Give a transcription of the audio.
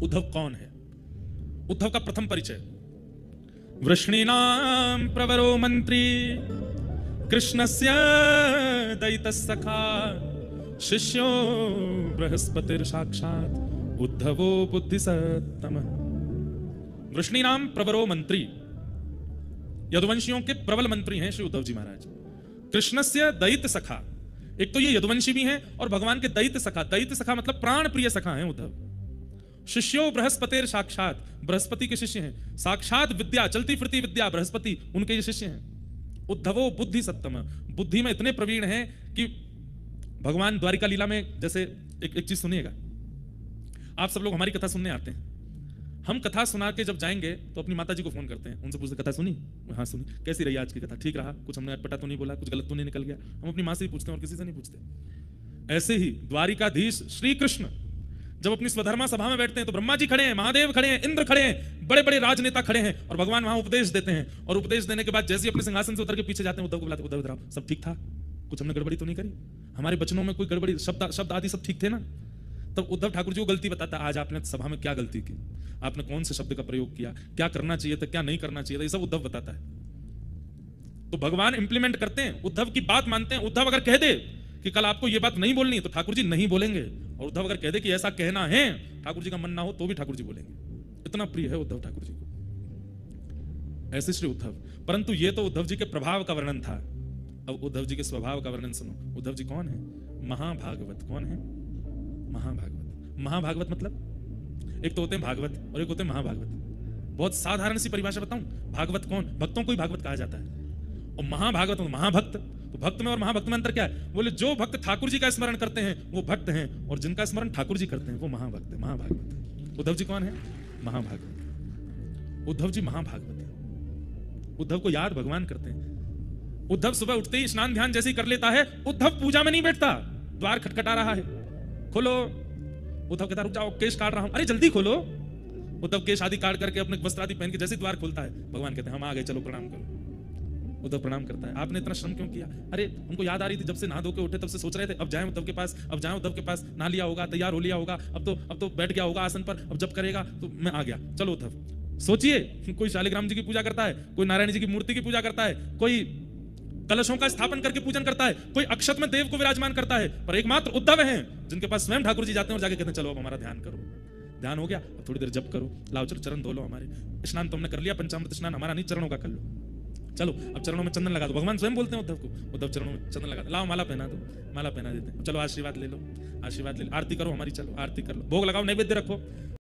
उद्धव कौन है? उद्धव का प्रथम परिचय, वृष्णीनां प्रवरो मंत्री कृष्णस्य दैतसखा शिष्यो बृहस्पतिर साक्षात उद्धवो बुद्धिसत्तमः। वृष्णीनां प्रवरो मंत्री, यदुवंशियों के प्रबल मंत्री हैं श्री उद्धव जी महाराज। कृष्णस्य दैत सखा, एक तो ये यदुवंशी भी हैं और भगवान के दैत सखा, दैत सखा मतलब प्राण प्रिय सखा हैं उद्धव। शिष्यो बृहस्पतिर साक्षात, बृहस्पति के शिष्य हैं। साक्षात विद्या, चलती फिरती विद्या, बृहस्पति उनके ये शिष्य हैं। उद्धवो बुद्धि सत्तम, बुद्धि में इतने प्रवीण हैं कि भगवान द्वारिका लीला में, जैसे एक चीज सुनिएगा, आप सब लोग हमारी कथा सुनने आते हैं, हम कथा सुना के जब जाएंगे तो अपनी माता जी को फोन करते हैं, उनसे पूछते कथा सुनी? हाँ सुनी। कैसी रही आज की कथा? ठीक रहा? कुछ हमने अटपटा तो नहीं बोला? कुछ गलत तो नहीं निकल गया? हम अपनी माँ से ही पूछते हैं और किसी से नहीं पूछते। ऐसे ही द्वारिकाधीश श्री कृष्ण जब अपनी स्वधर्मा सभा में बैठते हैं तो ब्रह्मा जी खड़े हैं, महादेव खड़े हैं, इंद्र खड़े हैं, बड़े बड़े राजनेता खड़े हैं और भगवान वहां उपदेश देते हैं। और उपदेश देने के बाद जैसे ही अपने सिंहासन से उतर के पीछे जाते हैं, उद्धव को बुलाते, उद्धव इधर आओ, सब ठीक था? कुछ हमने गड़बड़ी तो नहीं करी? हमारे बचनों में कोई गड़बड़ी, शब्द आदि सब ठीक थे ना? तब उद्धव ठाकुर जी को गलती बताता, आज आपने सभा में क्या गलती की, आपने कौन से शब्द का प्रयोग किया, क्या करना चाहिए था, क्या नहीं करना चाहिए था, ये सब उद्धव बताता है। तो भगवान इंप्लीमेंट करते हैं, उद्धव की बात मानते हैं। उद्धव अगर कह दे कि कल आपको ये बात नहीं बोलनी तो ठाकुर जी नहीं बोलेंगे, और उद्धव अगर कह दे कि ऐसा कहना है, ठाकुर जी का मन ना हो तो भी ठाकुर जी बोलेंगे। इतना प्रिय है उद्धव ठाकुर जी को। ऐसे श्री उद्धव। परंतु ये तो उद्धव जी के प्रभाव का वर्णन था। अब उद्धव जी के स्वभाव का वर्णन सुनो। उद्धव जी कौन है? महाभागवत। कौन है? महाभागवत। महाभागवत मतलब एक तो होते हैं भागवत और एक होते हैं महाभागवत। बहुत साधारण सी परिभाषा बताऊं, भागवत कौन? भक्तों को ही भागवत कहा जाता है। और महाभागवत महाभक्त। तो भक्त में और महाभक्त में अंतर क्या है? बोले जो भक्त ठाकुर जी का स्मरण करते हैं वो भक्त हैं, और जिनका स्मरण ठाकुर जी करते हैं वो महाभक्त है, महाभागवत। उद्धव जी कौन है? महाभागवत। उद्धव जी महाभागवत है। उद्धव को याद भगवान करते हैं। उद्धव सुबह उठते ही स्नान ध्यान जैसे ही कर लेता है, उद्धव पूजा में नहीं बैठता, द्वार खटखटा रहा है, खोलो। उद्धव कहता रुक जाओ, केश काट रहा हूं। अरे जल्दी खोलो। उद्धव केश आदि काट करके अपने वस्त्र आदि पहन के जैसे द्वार खोलता है, भगवान कहते हैं हम आ गए, चलो प्रणाम करो। उद्धव प्रणाम करता है। आपने इतना श्रम क्यों किया? अरे उनको याद आ रही थी, जब से नहा धो के उठे तब से सोच रहे थे अब जाएं उद्धव के पास, अब जाएं उद्धव के पास, नहा लिया होगा, तैयार हो लिया होगा, अब तो बैठ गया होगा आसन पर, अब जब करेगा तो मैं आ गया, चलो उद्धव। सोचिए, कोई शालिग्राम जी की पूजा करता है, कोई नारायण जी की मूर्ति की पूजा करता है, कोई कलशों का स्थापन करके पूजन करता है, कोई अक्षत में देव को विराजमान करता है, पर एकमात्र उद्धव हैं जिनके पास स्वयं ठाकुर जी जाते हैं और जाके कहते हैं चलो अब हमारा ध्यान करो। ध्यान हो गया, अब थोड़ी देर जप करो, लाओ चलो चरण धो लो हमारे। स्नान तो हमने कर लिया, पंचामृत स्नान हमारा नहीं, चरणों का कर लो, चलो अब चरणों में चंदन लगा दो। भगवान स्वयं बोलते हैं उद्धव को, उद्धव चरणों में चंदन लगा दो, लाओ माला पहना दो, माला पहना देते हैं, चलो आशीर्वाद ले लो, आशीर्वाद ले लो, आरती करो हमारी, चलो आरती कर लो, भोग लगाओ, नैवेद्य रखो,